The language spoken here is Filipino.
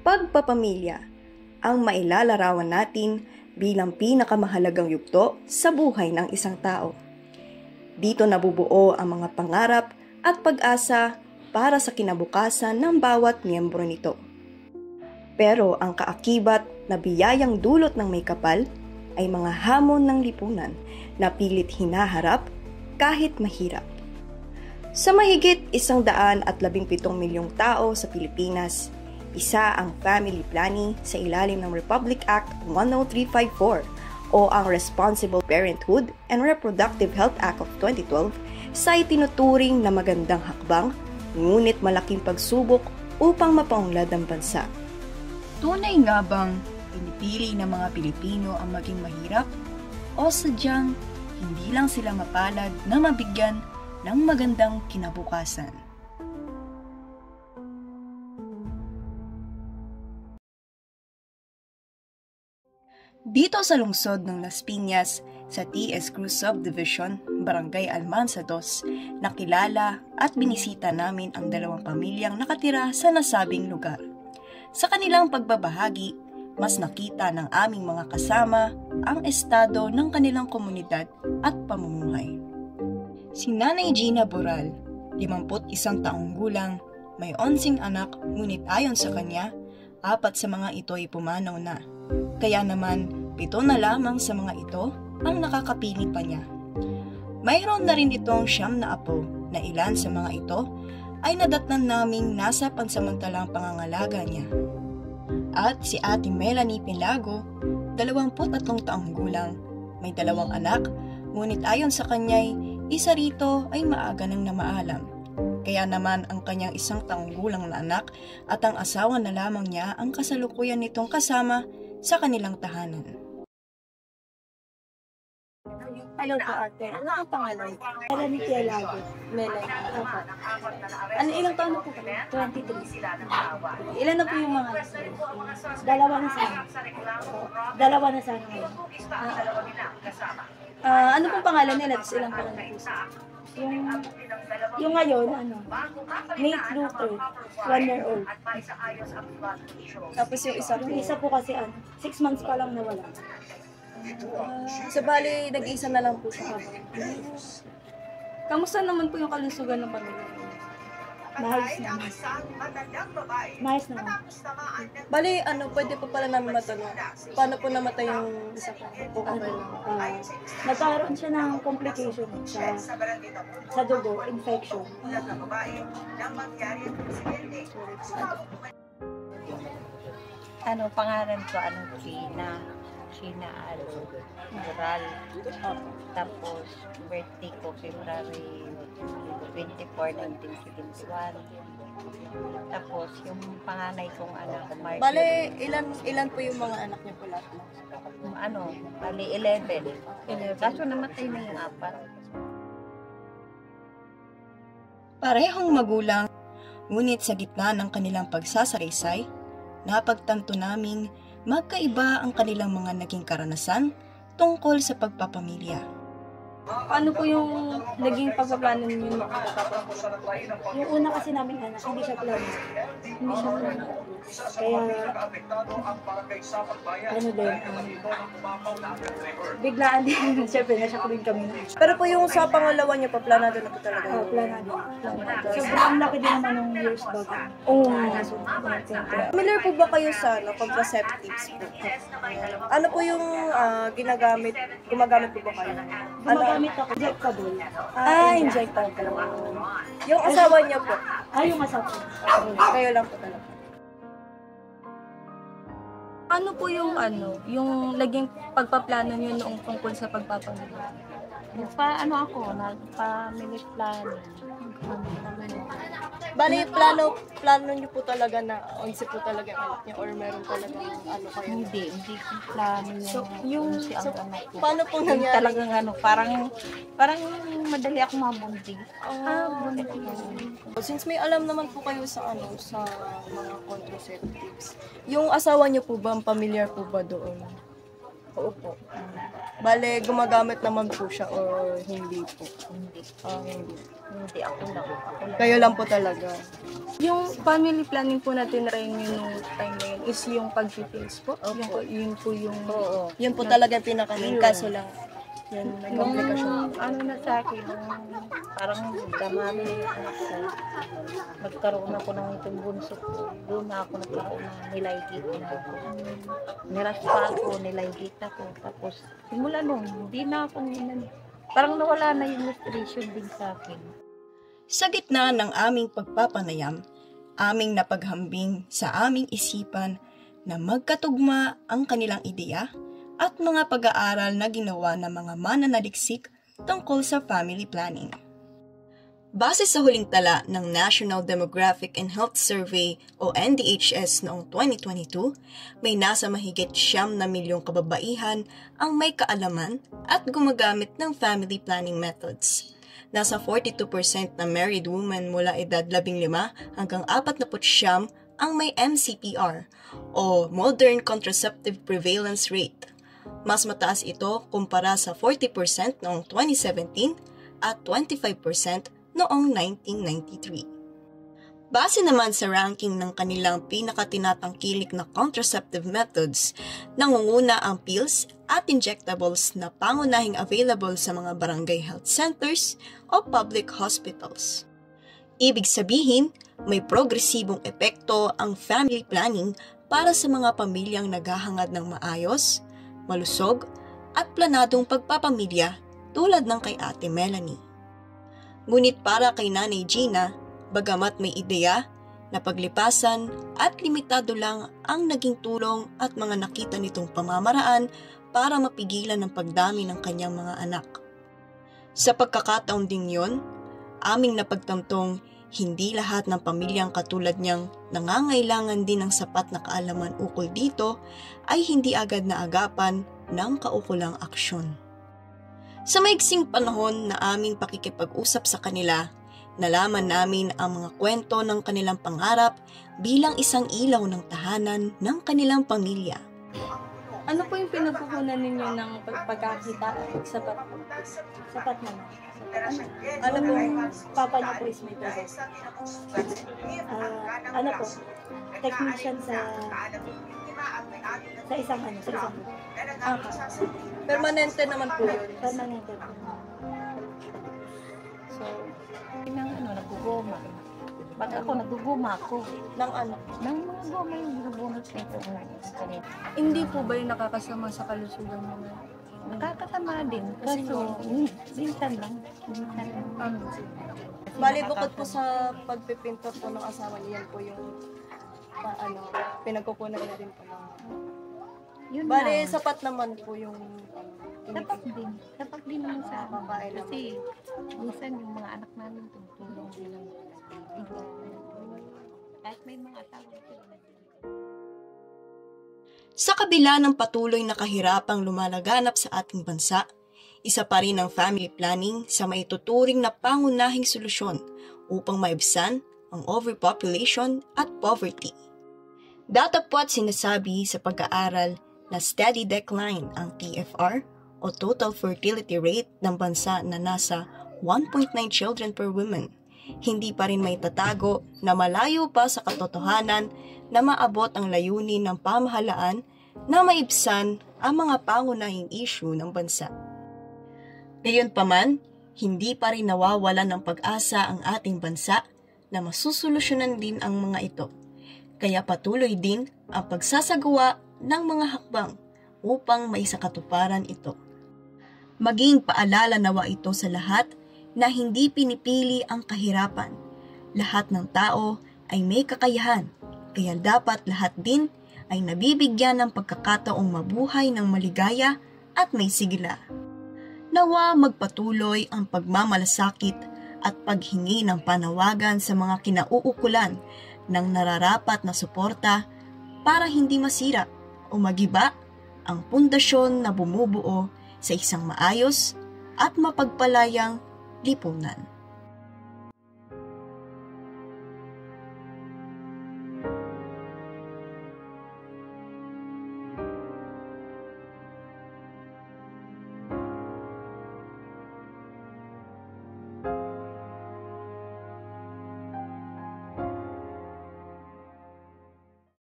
Pagpapamilya, ang mailalarawan natin bilang pinakamahalagang yugto sa buhay ng isang tao. Dito nabubuo ang mga pangarap at pag-asa para sa kinabukasan ng bawat miyembro nito. Pero ang kaakibat na biyayang dulot ng may kapal ay mga hamon ng lipunan na pilit hinaharap kahit mahirap. Sa mahigit 117 milyong tao sa Pilipinas, isa ang family planning sa ilalim ng Republic Act 10354 o ang Responsible Parenthood and Reproductive Health Act of 2012 sa itinuturing na magandang hakbang, ngunit malaking pagsubok upang mapaunlad ang bansa. Tunay nga bang pinipili ng mga Pilipino ang maging mahirap o sadyang hindi lang sila mapalad na mabigyan ng magandang kinabukasan? Dito sa lungsod ng Las Piñas, sa T.S. Cruz Subdivision, Barangay Almanza 2, nakilala at binisita namin ang dalawang pamilyang nakatira sa nasabing lugar. Sa kanilang pagbabahagi, mas nakita ng aming mga kasama ang estado ng kanilang komunidad at pamumuhay. Si Nanay Gina Boral, 51 taong gulang, may 11 anak, ngunit ayon sa kanya, 4 sa mga ito ay pumanaw na. Kaya naman, 7 na lamang sa mga ito ang nakakapiling pa niya. Mayroon na rin itong 9 na apo na ilan sa mga ito ay nadatnan naming nasa pansamantalang pangangalaga niya. At si Ate Melanie Pilago, 23 taong gulang, may 2 anak, ngunit ayon sa kanya'y isa rito ay maaga nang namaalam. Kaya naman ang kanyang 1 taong gulang na anak at ang asawa na lamang niya ang kasalukuyan nitong kasama sa kanilang tahanan. Hello po, ate. Ano ang pangalan? Melanie Pilago. Melanie. Opo. Ano, ilang taon na po kayo? 23. Ilan na po yung mga anak? 2 na sana. Dalawa na sana ngayon. Ano pong pangalan nila? Tapos ilang taon na po sila? Yung ngayon, Nate Luther, 1 year old. Tapos yung isa po kasi 6 months pa lang nawala. So, bali, nag-isa na lang po siya. Kamusta naman po yung kalusugan ng pamilya? Mahayos naman. Mahayos naman. Bali, pwede po pala namin matanong. Paano po namatay yung isa ko? Nagkaroon siya ng complication sa dugo, infection. Pangalan ko, Sheena Boral. Tapos, birthday ko, February 24, 1971. Tapos, yung panganay kong anak, Mark. Bale, ilan po yung mga anak niyo po lahat? Bali, 11. Kaso namatay na yung 4. Parehong magulang, ngunit sa gitna ng kanilang pagsasaraysay, napagtanto naming magkaiba ang kanilang mga naging karanasan tungkol sa pagpapamilya. Paano po yung naging pagpaplano ninyo makakapapos? Yung una kasi namin anak, hindi siya plano. Kaya, biglaan din. Siyempre, nasyak din kami. Pero po yung sa pangalawa niyo, paplanado na po talaga. Planado. Sobrang laki din naman ng years bago. Familiar po ba kayo sa contraceptives po? Ano po yung gumagamit po ba kayo? Gumagamit ako, injectable. Injectable. Yung asawa niyo po? Yung asawa. Kayo lang po talaga. Ano po yung naging pagpaplano niyo noong tungkol sa pagpapamilya? Nagpa-family planning. Bali, plano niyo po talaga na 11 po talaga ang anak niyo or meron talaga kayo? Hindi ko plano yung si ang anak ko. Paano po nangyari? Talagang parang madali ako mabundig. Since may alam naman po kayo sa mga contraceptives, yung asawa niyo po ba, familiar po ba doon? Oo po. Bale, gumagamit naman po siya or hindi po? Hindi. Hindi. Hindi ako lang. Kayo lang po talaga. Yung family planning po natin rin nung time na yun is yung pag-pills po. Opo. Yun po yung... Oo. Yun po talaga yung pinaka-main, kaso lang. Yan, may Nung komplikasyon. ano na sa akin, nung parang damami na yung anak ko, nagkaroon ako ng itong bunso ko. Doon na ako nagkaroon ng nilaygit na ako. Niraspa ako, nilaygit ako. Tapos, simula nung, hindi na ako, parang nawala na yung nutrition din sa akin. Sa gitna ng aming pagpapanayam, aming napaghambing sa aming isipan na magkatugma ang kanilang ideya at mga pag-aaral na ginawa ng mga mananaliksik tungkol sa family planning. Base sa huling tala ng National Demographic and Health Survey o NDHS noong 2022, may nasa mahigit 9 milyong kababaihan ang may kaalaman at gumagamit ng family planning methods. Nasa 42% na married women mula edad 15 hanggang 49 ang may MCPR o Modern Contraceptive Prevalence Rate. Mas mataas ito kumpara sa 40% noong 2017 at 25% noong 1993. Base naman sa ranking ng kanilang pinakatinatangkilik na contraceptive methods, nangunguna ang pills at injectables na pangunahing available sa mga barangay health centers o public hospitals. Ibig sabihin, may progresibong epekto ang family planning para sa mga pamilyang naghahangad ng maayos, malusog, at planadong pagpapamilya tulad ng kay Ate Melanie. Ngunit para kay Nanay Gina, bagamat may ideya, napaglipasan at limitado lang ang naging tulong at mga nakita nitong pamamaraan para mapigilan ang pagdami ng kanyang mga anak. Sa pagkakataon ding yon, aming napagtamtong hindi lahat ng pamilyang katulad niyang nangangailangan din ng sapat na kaalaman ukol dito ay hindi agad na agapan ng kaukulang aksyon. Sa maiksing panahon na aming pakikipag-usap sa kanila, nalaman namin ang mga kwento ng kanilang pangarap bilang isang ilaw ng tahanan ng kanilang pamilya. Ano po yung pinagkukunan ninyo ng pagkakita? Sapat po. Sapat naman. Alam mo, papa niya po is may trabaho. Ano po, technician sa isang Permanente naman po yun. permanente po. So, nang nagugoma. Pag ako, nagugoma ako. Ng ano? Nang mga goma yung binubunot nito kanina. Hindi po ba yung nakakasama sa kalusugan mo? Nakakasama din. Kaso, minsan lang. Minsan lang. Bali, bukod po sa pagpipintor po ng asawa niya, yan po yung pinagkukunan niya din po ng... Yun Bali, lang. sapat naman po yung... Sapat din. Sapat din naman sa akin. Babae naman. Kasi, minsan yung mga anak namin tumutulong din ng kahit may mga asawa sila. Sa kabila ng patuloy na kahirapang lumalaganap sa ating bansa, isa pa rin ang family planning sa maituturing na pangunahing solusyon upang maibsan ang overpopulation at poverty. Datapwat sinasabi sa pag-aaral na steady decline ang TFR o total fertility rate ng bansa na nasa 1.9 children per woman. Hindi pa rin may tatago na malayo pa sa katotohanan na maabot ang layunin ng pamahalaan na maibsan ang mga pangunahing issue ng bansa. Gayunpaman, hindi pa rin nawawalan ng pag-asa ang ating bansa na masusolusyonan din ang mga ito. Kaya patuloy din ang pagsasagawa ng mga hakbang upang maisakatuparan ito. Maging paalala nawa ito sa lahat na hindi pinipili ang kahirapan. Lahat ng tao ay may kakayahan, kaya dapat lahat din ay nabibigyan ng pagkakataong mabuhay ng maligaya at may sigla. Nawa magpatuloy ang pagmamalasakit at paghingi ng panawagan sa mga kinauukulan ng nararapat na suporta para hindi masira o magiba ang pundasyon na bumubuo sa isang maayos at mapagpalayang lipunan.